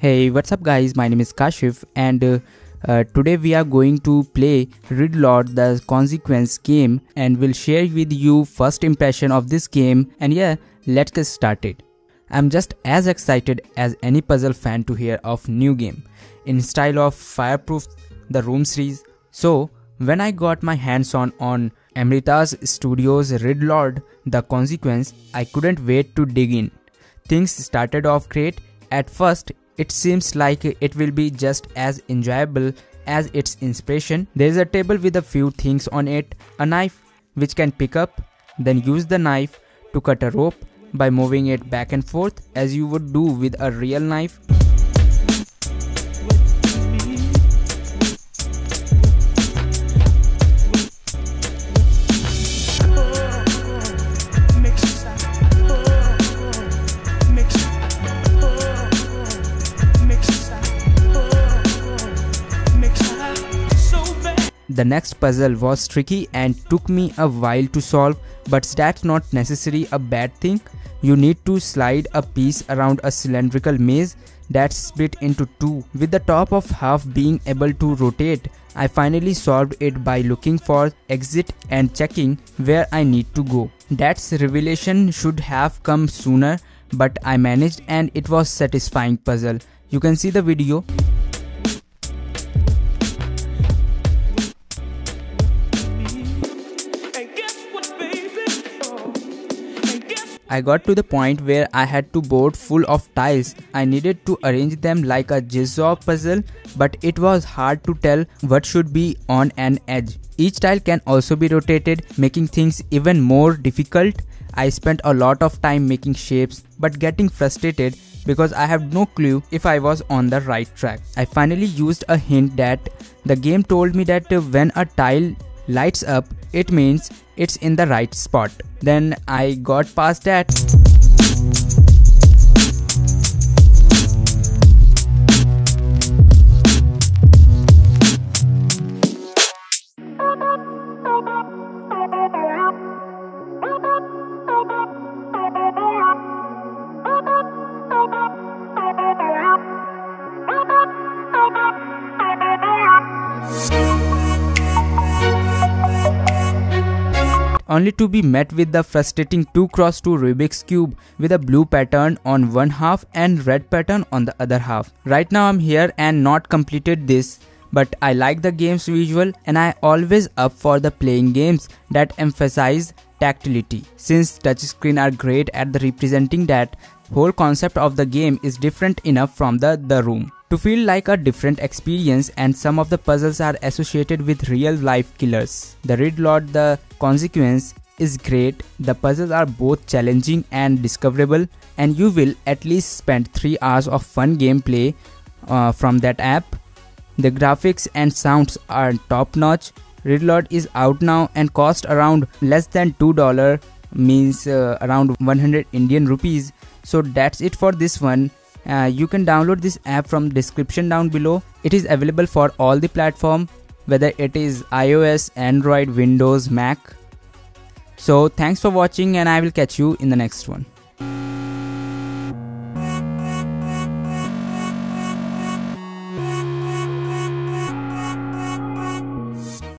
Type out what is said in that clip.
Hey, what's up guys, my name is Kashif and today we are going to play Riddlord the Consequence game and we'll share with you first impression of this game, and yeah, let's get started. I'm just as excited as any puzzle fan to hear of new game in style of Fireproof the Room series. So when I got my hands on Amrita's Studios Riddlord the Consequence, I couldn't wait to dig in. Things started off great. At first it seems like it will be just as enjoyable as its inspiration. There is a table with a few things on it, a knife which can pick up, then use the knife to cut a rope by moving it back and forth as you would do with a real knife. The next puzzle was tricky and took me a while to solve, but that's not necessarily a bad thing. You need to slide a piece around a cylindrical maze that's split into two, with the top of half being able to rotate. I finally solved it by looking for exit and checking where I need to go. That revelation should have come sooner, but I managed and it was satisfying puzzle. You can see the video. I got to the point where I had to board full of tiles. I needed to arrange them like a jigsaw puzzle, but it was hard to tell what should be on an edge. Each tile can also be rotated, making things even more difficult. I spent a lot of time making shapes, but getting frustrated because I have no clue if I was on the right track. I finally used a hint that the game told me that when a tile lights up, it means it's in the right spot. Then I got past that. Only to be met with the frustrating 2x2 Rubik's Cube with a blue pattern on one half and red pattern on the other half. Right now I'm here and not completed this, but I like the game's visual and I always up for the playing games that emphasize tactility. Since touchscreen are great at the representing that, whole concept of the game is different enough from the room to feel like a different experience, and some of the puzzles are associated with real life killers. The Riddlord the Consequence is great. The puzzles are both challenging and discoverable, and you will at least spend 3 hours of fun gameplay from that app. The graphics and sounds are top notch. Riddlord is out now and cost around less than $2, means around 100 Indian rupees. So that's it for this one. You can download this app from description down below. It is available for all the platform, whether it is iOS, Android, Windows, Mac. So thanks for watching and I will catch you in the next one.